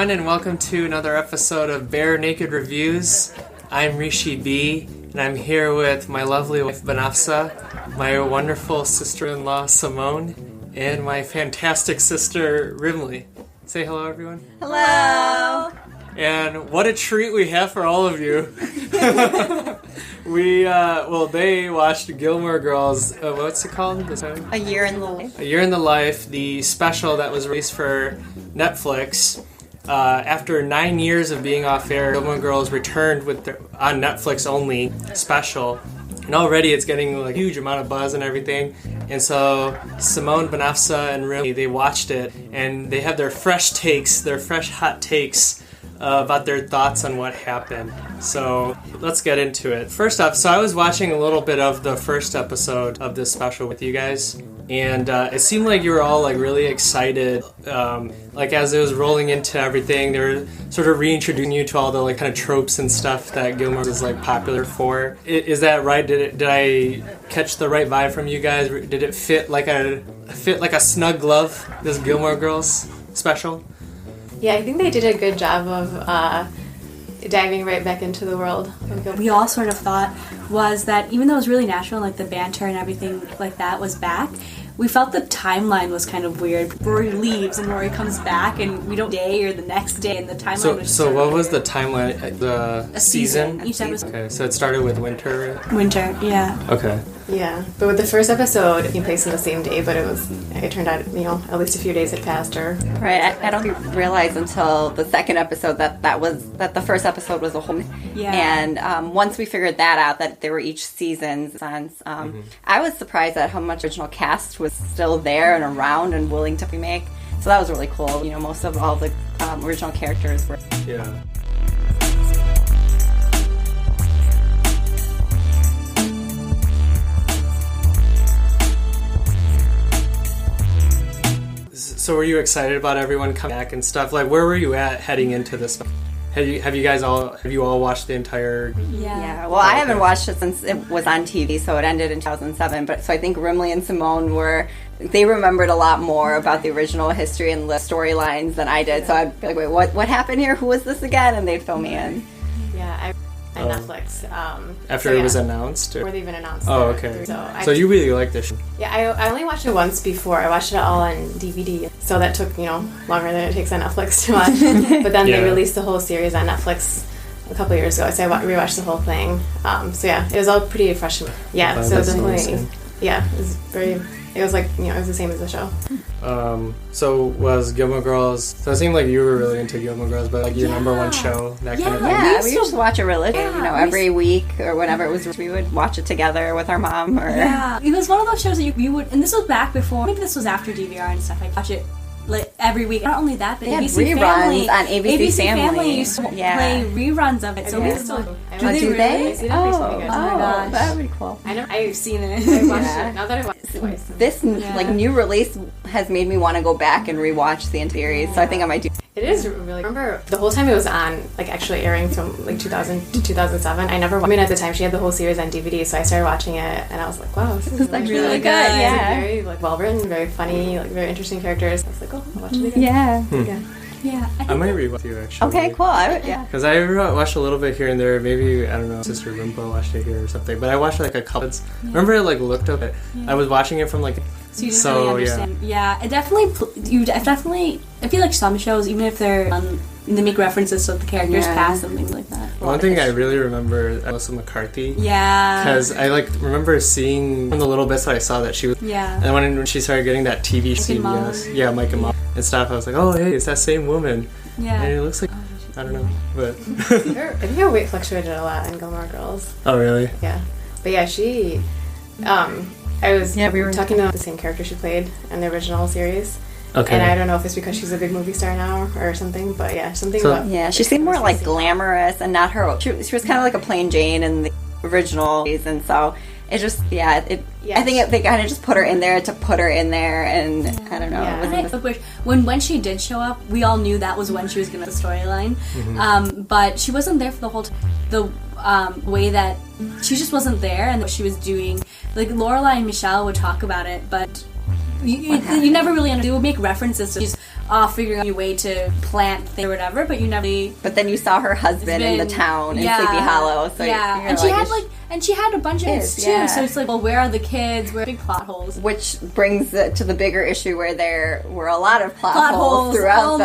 everyone, and welcome to another episode of Barenaked Reviews. I'm Rishi B, and I'm here with my lovely wife Banafsa, my wonderful sister-in-law Simone, and my fantastic sister Rimley. Say hello, everyone. Hello! And what a treat we have for all of you. They watched Gilmore Girls, what's it called? A Year in the Life. A Year in the Life, the special that was released for Netflix. After 9 years of being off air, Gilmore Girls returned with their on Netflix only special. And already it's getting a huge amount of buzz and everything. And so Simone, Banafsa, and Rimley, they watched it, and they have their fresh hot takes about their thoughts on what happened. So let's get into it. First off, so I was watching a little bit of the first episode of this special with you guys, and it seemed like you were all really excited. As it was rolling into everything, they were sort of reintroducing you to all the kind of tropes and stuff that Gilmore is popular for. Is that right? Did I catch the right vibe from you guys? Did it fit like a snug glove, this Gilmore Girls special? Yeah, I think they did a good job of diving right back into the world. We all sort of thought was that even though it was really natural, the banter and everything like that was back, we felt the timeline was kind of weird. Rory leaves and Rory comes back, and we don't day or the next day, and the timeline was. So what was the timeline? The season? Each episode. Okay, so it started with winter. Winter, yeah. Okay. Yeah, but with the first episode, it took place on the same day, but it turned out, at least a few days had passed, or... Right, I don't realize until the second episode that the first episode was a whole... Yeah. And once we figured that out, that there were each season's I was surprised at how much original cast was still there and around and willing to remake. So that was really cool. Most of all the original characters were... Yeah. So were you excited about everyone coming back and stuff? Where were you at heading into this? Have you all watched the entire? Yeah. Well, I haven't watched it since it was on TV, so it ended in 2007. But so I think Rimley and Simone they remembered a lot more about the original history and the storylines than I did. So I'd be like, wait, what happened here? Who was this again? And they'd fill me in. Yeah, on Netflix. After it was announced? Before they even announced it. Oh, okay. So you really like this show? Yeah, I only watched it once before. I watched it all on DVD. So that took, longer than it takes on Netflix to watch. But then they released the whole series on Netflix a couple years ago. So I rewatched the whole thing. It was all pretty fresh. Yeah, so definitely. Yeah, it was it was the same as the show. So was Gilmore Girls... So it seemed like you were really into Gilmore Girls, but your number one show, that kind of thing? Yeah, we used to watch it religiously, every week or whenever it was. We would watch it together with our mom. Yeah, it was one of those shows that you would... And this was back before... Maybe this was after DVR and stuff. I'd watch it every week. Not only that, but ABC reruns Family on ABC Family used to play reruns of it. So we still... Do they? Really? Oh my gosh. That would be cool. I've seen it. I watched it. Now that I've watched it twice. This new release has made me want to go back and rewatch the entire series. So I think I might do. It is really... I remember the whole time it was on, actually airing from 2000 to 2007. At the time she had the whole series on DVD, so I started watching it, and I was like, wow, this is really good. Yeah, very well written, very funny, very interesting characters. I was like, oh, I'll watch it again. Yeah. Yeah. I might rewatch you, actually. Okay, cool. Because I watched a little bit here and there. Maybe, I don't know, Sister Rimpo watched it here or something. But I watched a couple. Remember I looked up it. Yeah. I was watching it from So you didn't really understand. Yeah, it definitely. I feel like some shows, even if they're they make references to the characters past and things like that. One thing I really remember, Melissa McCarthy. Yeah. Because I remember seeing from the little bits that I saw that she was. Yeah. And when she started getting that TV CBS, Mike and Mom and stuff, I was like, oh hey, it's that same woman. Yeah. And it looks like I don't know, but. I think her weight fluctuated a lot in Gilmore Girls. Oh really? Yeah, but yeah, she. We were talking about the same character she played in the original series. Okay. And I don't know if it's because she's a big movie star now or something, but she seemed more glamorous and not her. She was kind of like a plain Jane in the original series, and so it just I think they kind of just put her in there to put her in there, and I don't know. Yeah. When she did show up, we all knew that was when she was going to the storyline, but she wasn't there for the whole the way that she just wasn't there, and what she was doing. Lorelai and Michelle would talk about it, but you never really understood. They would make references to she's figuring out a way to plant things or whatever, but you never. But then you saw her husband in the town in Sleepy Hollow. So and she had a bunch of kids too. So it's like, well, where are the kids? Where are big plot holes? Which brings it to the bigger issue where there were a lot of plot holes throughout the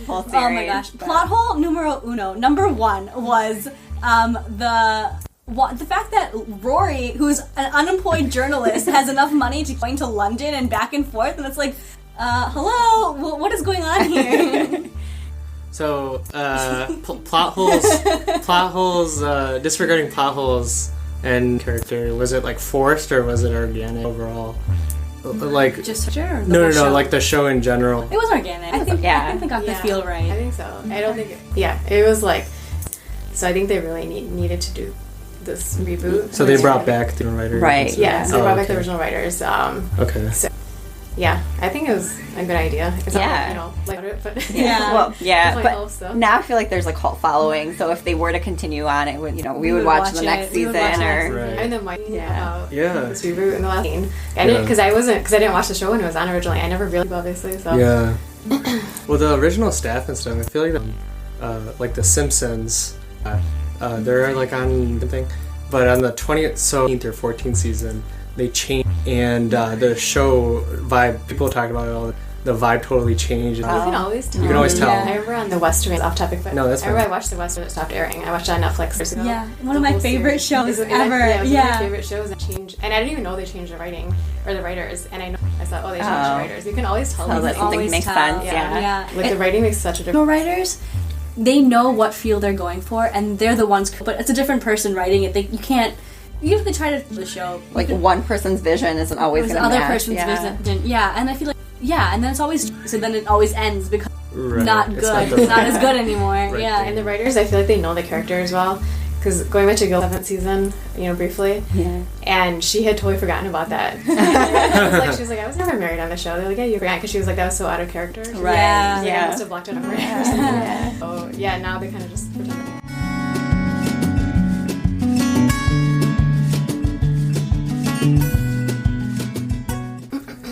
whole series. Oh my gosh! Plot hole numero uno. Number one was the fact that Rory, who's an unemployed journalist, has enough money to going to London and back and forth, and it's like, hello, what is going on here? So, plot holes, disregarding plot holes and character, was it like forced or was it organic overall? Like just sure. No, like the show in general. It was organic. I think I got the feel right. I think so. I don't think it was like. So I think they really needed to do this reboot. So they brought back the writers, right? Yeah, so they brought back the original writers. Okay. So, yeah, I think it was a good idea. It's not, like it, but but now I feel like there's a cult following. So if they were to continue on, it would, we would watch the next season or. And then this reboot in the last scene. I didn't because I didn't watch the show when it was on originally. I never really obviously. So yeah. Well, the original staff and stuff. I feel like the Simpsons. They're like on the thing, but on the 20th or 14th season, they changed, and the show vibe. People talk about it all. The vibe totally changed. You can always tell. You can always tell. I remember on the Western, off topic, but no, that's fine. I watched the Western that stopped airing. I watched it on Netflix years ago. Yeah, one of my favorite shows ever. It was one of my favorite shows that changed, and I didn't even know they changed the writing or the writers. And I thought, they changed the writers. You can always tell. That something makes sense. Yeah. Like the writing makes such a difference. Writers. They know what field they're going for, and they're the ones. But it's a different person writing it. You can't. Even if they try to do the show, one person's vision isn't always going to match. Other person's vision. Yeah, and I feel like and then it's always so. Then it always ends because not good. It's not as good anymore. Right. Yeah, and the writers, I feel like they know the character as well. Because going back to Gilmore 7th season, briefly, and she had totally forgotten about that. She was like, I was never married on the show. They're like, yeah, you forgot, because she was like, that was so out of character. Right. I must have blocked it out for So, now they kind of just pretend.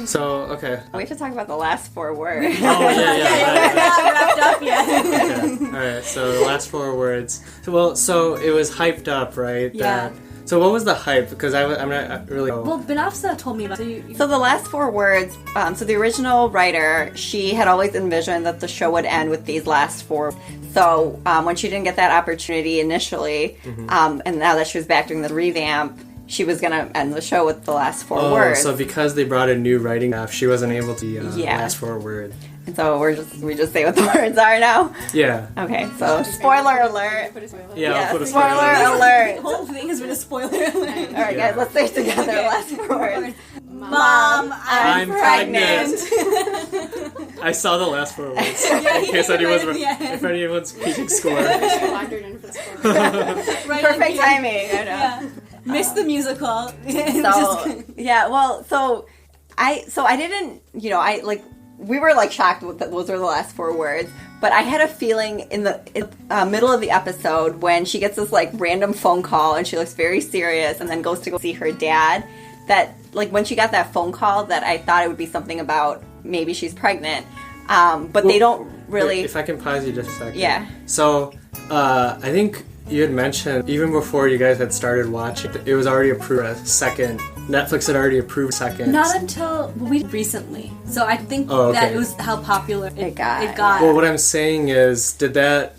So, okay. We have to talk about the last 4 words. Oh, yeah. We're not wrapped up yet. Okay. All right, so the last 4 words. So it was hyped up, right? Yeah. So what was the hype? Because I'm not really... Well, Benafsa told me about it. So the last 4 words, so the original writer, she had always envisioned that the show would end with these last 4. So when she didn't get that opportunity initially, and now that she was back doing the revamp, she was going to end the show with the last 4 words. So because they brought a new writing staff, she wasn't able to last 4 words. And so we just say what the words are now? Yeah. Okay, so spoiler alert. Yeah, I'll put a spoiler alert. The whole thing has been a spoiler alert. All right, guys, let's say it together. Last 4 words. Mom, I'm pregnant. I saw the last 4 words. In case if anyone's keeping score. Perfect timing. I know. Missed the musical. I didn't, we were shocked that those were the last 4 words, but I had a feeling in the middle of the episode when she gets this random phone call and she looks very serious and then goes to go see her dad, that when she got that phone call, that I thought it would be something about maybe she's pregnant, but they don't really. If I can pause you just a second. Yeah. So I think you had mentioned even before you guys had started watching, it was already approved a second. Netflix had already approved second. Not until recently. So I think that was how popular it got. Well, what I'm saying is, did that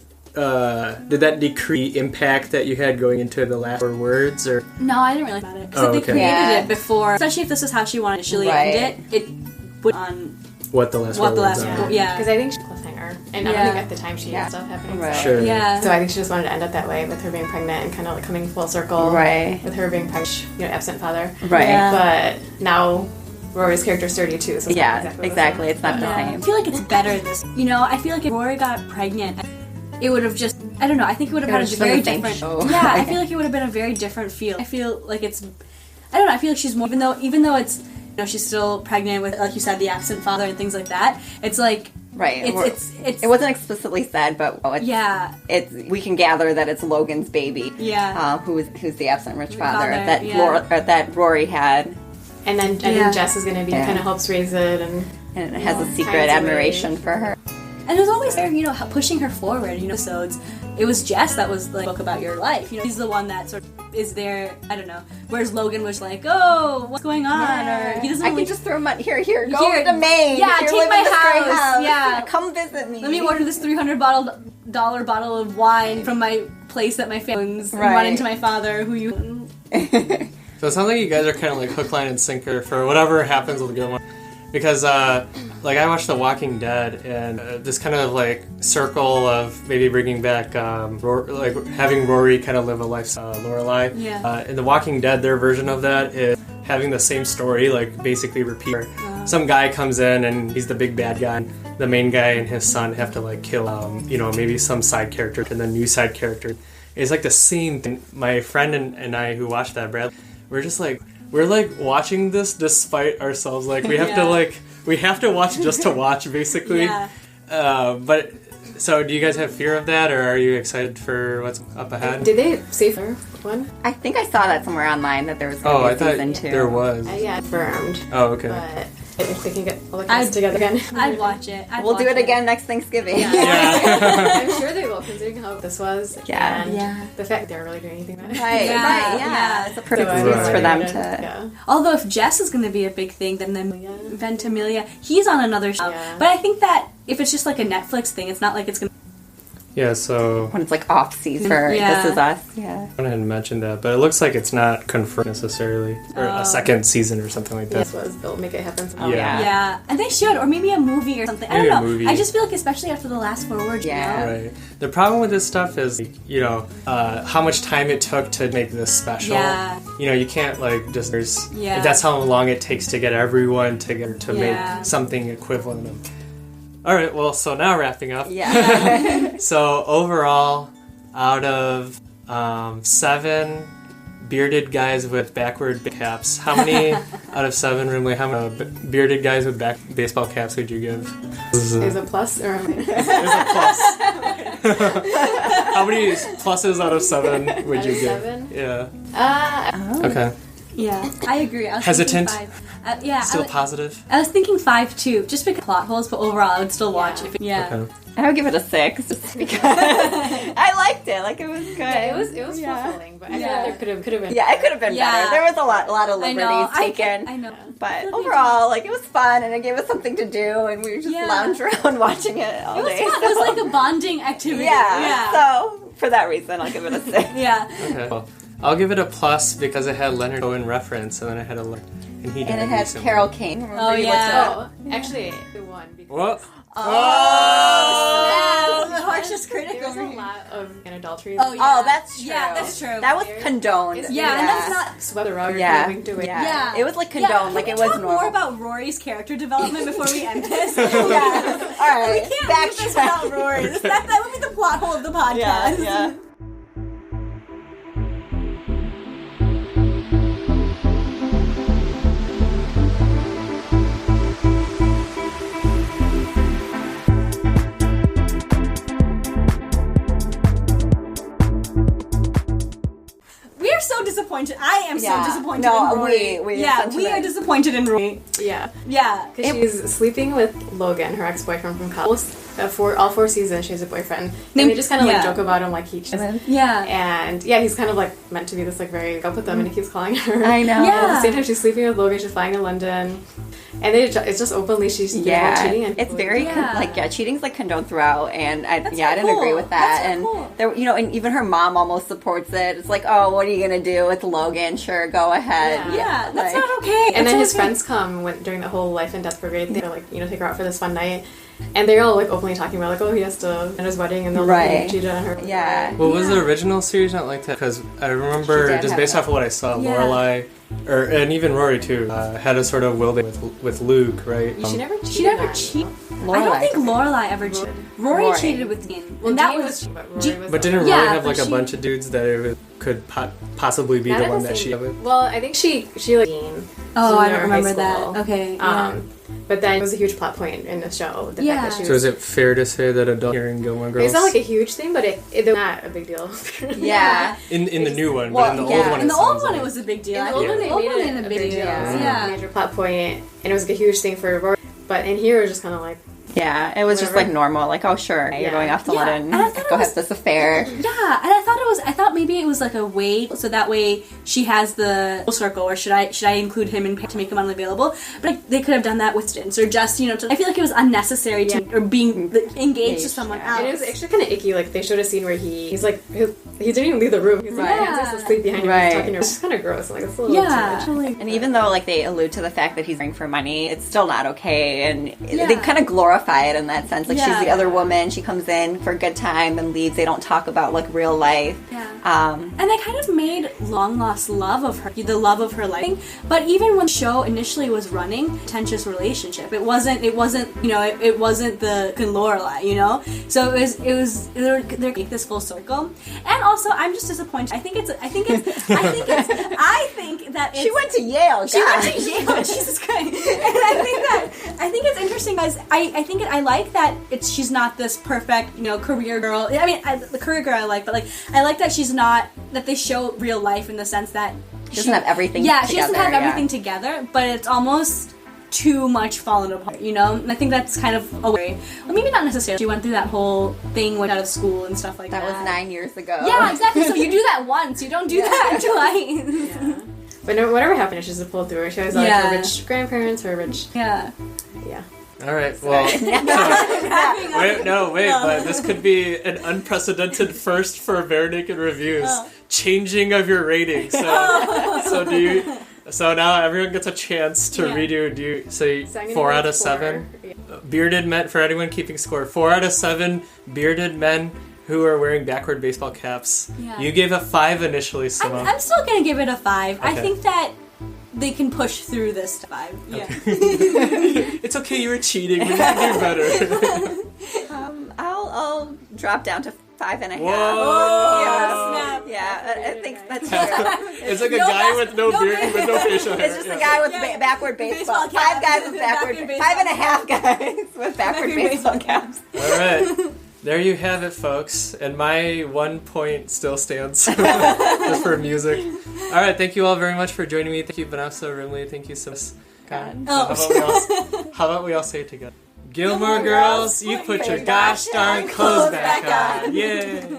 decree impact that you had going into the last 4 words, or? No, I didn't really about it because they created it before. Especially if this is how she wanted to initially end it, it put on what the last 4 words are. Yeah, because I think she's a cliffhanger, and I don't think at the time she had stuff happening. Right. Sure. Yeah. So I think she just wanted to end it that way with her being pregnant and kind of coming full circle. Right. With her being pregnant, absent father. Right. Yeah. But now Rory's character's 32, so it's not exactly. It's not the same. I feel like it's better this. I feel like if Rory got pregnant, it would have just. I don't know. I think it would have had a very different. Yeah, I feel like it would have been a very different feel. I feel like it's. I don't know. I feel like she's more. Even though it's. She's still pregnant with, like you said, the absent father and things like that. It's like. Right. It's it wasn't explicitly said, but we can gather that it's Logan's baby. Yeah. Who's the absent rich father that Rory had And then I think Jess is going to be kind of helps raise it, and it has a secret admiration for her. And it was always there, pushing her forward. Episodes. It was Jess that was like, book about your life. He's the one that sort of is there. I don't know. Whereas Logan was like, oh, what's going on? Or he doesn't. I can just throw money here. Go to Maine. Yeah, take my house. Yeah, come visit me. Let me order this $300 bottle of wine from my place that my family owns and run into my father, who you. So it sounds like you guys are kind of like hook, line, and sinker for whatever happens with Gilmore. Because, like, I watched The Walking Dead, and this kind of, like, circle of maybe bringing back, having Rory kind of live a life, Lorelai. Yeah. In The Walking Dead, their version of that is having the same story, like, basically repeat. Some guy comes in, and he's the big bad guy. The main guy and his son have to, like, kill, maybe some side character, and then new side character. It's, like, the same thing. My friend and I who watched that, Brad, we're just, like... We're like watching this despite ourselves. Like we have to watch just to watch, basically. Yeah. But so, do you guys have fear of that, or are you excited for what's up ahead? Did they say for one? I think I saw that somewhere online that there was going to be a season 2. There was. Yeah, confirmed. Oh, okay. But if they can get all the cast together again, I'd watch it. We'll do it again next Thanksgiving. Yeah. I'm sure they will, considering how this was. Yeah. And the fact they're really doing anything about it. Right. Yeah. It's a perfect excuse for them to. Yeah. Although if Jess is going to be a big thing, then Ventimiglia, he's on another show. Yeah. But I think that if it's just like a Netflix thing, it's not like it's going to... Yeah, so... When it's like off-season for This Is Us, yeah. I went ahead and mentioned that, but it looks like it's not confirmed necessarily. Or a second season or something like that. Yes, they'll make it happen somehow. Yeah, and they should, or maybe a movie or something. Maybe I don't know. a movie. I just feel like, especially after the last forward, Right. The problem with this stuff is, how much time it took to make this special. Yeah. You can't just. If that's how long it takes to get everyone together to make something equivalent of. All right. Well, so now wrapping up. Yeah. So overall, out of 7 bearded guys with backward caps, how many out of 7, Rimley, how many bearded guys with baseball caps would you give? Is a plus or a minus? There's a plus. How many pluses out of 7 would you give? 7? Yeah. Okay. Yeah, I agree. I was Hesitant? thinking 5. Still positive? I was thinking 5 too, just because plot holes, but overall I would still watch it. Okay. I would give it a 6 just because I liked it. Like, it was good. Yeah, it was fulfilling, but I feel like there could have been. Yeah, it could have been better. There was a lot of liberties taken. I know. But overall, it was fun, and it gave us something to do, and we were just lounged around watching it all day. It was fun. It was like a bonding activity. Yeah. So for that reason, I'll give it a 6. Yeah. Okay. Well, I'll give it a plus because it had Leonard Cohen reference, and then it had and he and it had Carol Kane. Oh yeah. Actually, the one. What? The harshest critic There was over a here. lot of adultery. Oh, yeah. Oh, that's true. Yeah, that's true. That was condoned. And that's not sweat the rug. Yeah. To it. Yeah. It was like condoned. Like it was talk normal. more about Rory's character development before we end this. Yeah. All right. We can't do this without Rory. That would be the plot hole of the podcast. Yeah. We are so disappointed. I am so disappointed No, in Rory. we we are disappointed in Rory. Yeah. Yeah. Because she's sleeping with Logan, her ex-boyfriend from college. All 4 seasons, she has a boyfriend. And they just kind of joke about him like he cheated. Yeah. And he's kind of meant to be this very go with them, and he keeps calling her. I know. Yeah. At the same time, she's sleeping with Logan. She's flying to London, and it's just openly she's cheating. And it's very cheating's condoned throughout, and I didn't cool. agree with that. That's and cool. there, and even her mom almost supports it. It's like, oh, what are you gonna do with Logan? Sure, go ahead. Yeah, that's not okay. And then his friends come during the whole life and death parade. They're take her out for this fun night. And they're all openly talking about he has to at his wedding, and they'll cheat on her. Yeah. Well, was the original series not like that? Because I remember, just based off of what I saw, Lorelai, and even Rory too, had a sort of will with Luke, right? She never cheated. I don't think Lorelai ever cheated. Rory cheated with Dean. Well, and that Dean was But didn't Rory have a bunch of dudes that it could possibly be the one that she... Well, I think she Dean. Oh, I don't remember that. Okay. But then it was a huge plot point in the show. The Yeah. fact that she So was, is it fair to say that adult hearing Gilmore Girls? it's not like a huge thing, but it's not a big deal. Yeah. in the new one, Well, but in the yeah. old one, In the it old sounds one, like- it was a big deal. In the I old think one, the they old made one it in a the big big deal. deal. It was Yeah. a major plot point, and it was like a huge thing for Rory. But in here, it was just kind of like, Yeah, it was just Whatever. like normal, like, oh sure, you're Yeah. going off to Yeah, London, and I thought it go was- have this affair. Yeah, and I thought maybe it was like a way, so that way she has the full circle, or should I include him in to make him unavailable? But like, they could have done that with distance, or just, I feel like it was unnecessary to, or being engaged to someone else. and it was actually kind of icky. Like they showed a scene where he didn't even leave the room. He's like, Right. he's just asleep behind him. Right. He's talking to her. It's just kind of gross. Like it's a little Yeah, too much. And even though like they allude to the fact that he's running for money, it's still not okay, and Yeah. they kind of glorify it in that sense. Like she's Yeah. the other woman, she comes in for a good time and leaves. They don't talk about like real life. Yeah. And they kind of made long lost love of her, the love of her life. But even when the show initially was running, contentious relationship. It wasn't it wasn't the Lorelai, So they're make this full circle. And also, I'm just disappointed. I think that She went to Yale. She went God. to Yale. Jesus Christ! And I think it's interesting because I like that she's not this perfect career girl. I mean, the career girl I like, but like I like that she's not that they show real life in the sense that She doesn't have everything. Yeah, she doesn't together, have everything together, but it's almost too much falling apart, And I think that's kind of a way. Well, maybe not necessarily. She went through that whole thing, went out of school and stuff like that. That was 9 years ago. Yeah, exactly. So you do that once. You don't do that twice. Yeah. But no, whatever happened, she just pulled through. She has like her rich grandparents, her rich. Yeah. Yeah. All right. Well, wait, but this could be an unprecedented first for Barenaked Reviews. Changing of your rating. So now everyone gets a chance to redo. Do you say So I'm gonna 4 go out of with 7? 4. Yeah. Bearded men, for anyone keeping score, 4 out of 7 bearded men who are wearing backward baseball caps. Yeah. You gave a 5 initially, Simone. I'm still gonna give it a 5. I Okay. think that they can push through this to 5. Yeah. It's okay, you were cheating. We can do better. I'll drop down to 5.5. Whoa! Snap. Yeah, I think that's true. It's like a guy with no beard, with no facial hair. It's just a guy with backward baseball. Baseball caps. 5 guys with backward, Backward baseball 5.5 guys with backward baseball caps. All right. There you have it, folks. And my 1 point still stands just for music. All right. Thank you all very much for joining me. Thank you, Vanessa, Rimley. Thank you, Sim. How about we all say it together? Gilmore Girls, you put your gosh darn clothes back on. Yay!